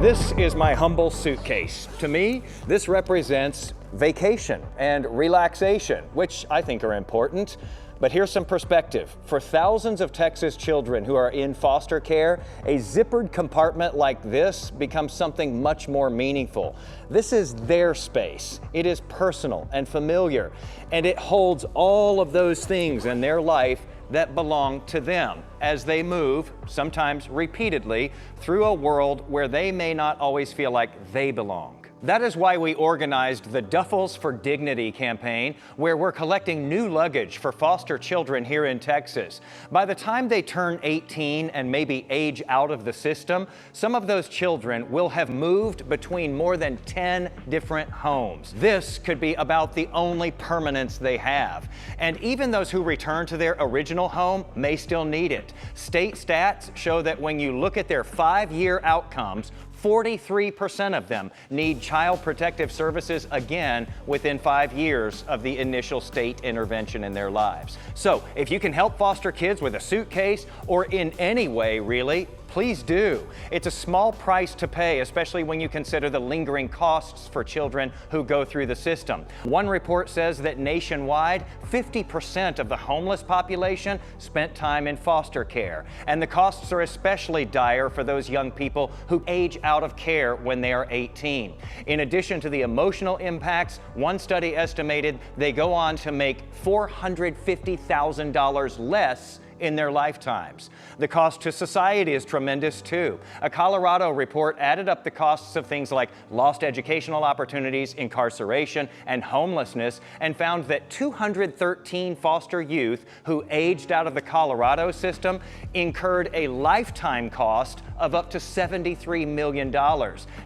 This is my humble suitcase. To me, this represents vacation and relaxation, which I think are important. But here's some perspective. For thousands of Texas children who are in foster care, a zippered compartment like this becomes something much more meaningful. This is their space. It is personal and familiar, and it holds all of those things in their life that belong to them as they move, sometimes repeatedly, through a world where they may not always feel like they belong. That is why we organized the Duffels for Dignity campaign, where we're collecting new luggage for foster children here in Texas. By the time they turn 18 and maybe age out of the system, some of those children will have moved between more than 10 different homes. This could be about the only permanence they have. And even those who return to their original home may still need it. State stats show that when you look at their 5-year outcomes, 43% of them need child protective services again within 5 years of the initial state intervention in their lives. So if you can help foster kids with a suitcase or in any way, really, please do. It's a small price to pay, especially when you consider the lingering costs for children who go through the system. One report says that nationwide, 50% of the homeless population spent time in foster care. And the costs are especially dire for those young people who age out of care when they are 18. In addition to the emotional impacts, one study estimated they go on to make $450,000 less in their lifetimes. The cost to society is tremendous too. A Colorado report added up the costs of things like lost educational opportunities, incarceration, and homelessness, and found that 213 foster youth who aged out of the Colorado system incurred a lifetime cost of up to $73 million.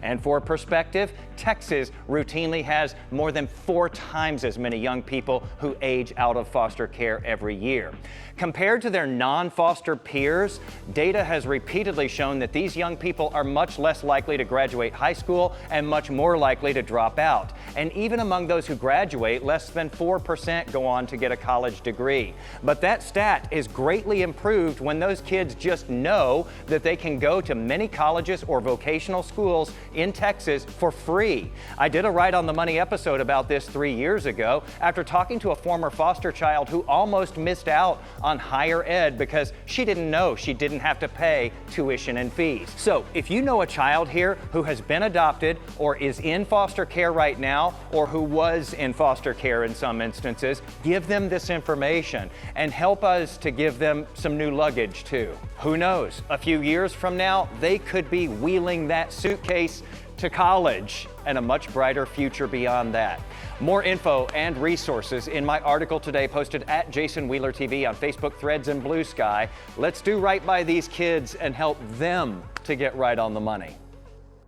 And for perspective, Texas routinely has more than 4 times as many young people who age out of foster care every year. Compared to their non-foster peers, data has repeatedly shown that these young people are much less likely to graduate high school and much more likely to drop out. And even among those who graduate, less than 4% go on to get a college degree. But that stat is greatly improved when those kids just know that they can go to many colleges or vocational schools in Texas for free. I did a Right on the Money episode about this 3 years ago after talking to a former foster child who almost missed out on higher ed because she didn't know she didn't have to pay tuition and fees. So if you know a child here who has been adopted or is in foster care right now, or who was in foster care in some instances, give them this information and help us to give them some new luggage too. Who knows, a few years from now, they could be wheeling that suitcase to college and a much brighter future beyond that. More info and resources in my article today posted at Jason Wheeler TV on Facebook, Threads, and Blue Sky. Let's do right by these kids and help them to get right on the money.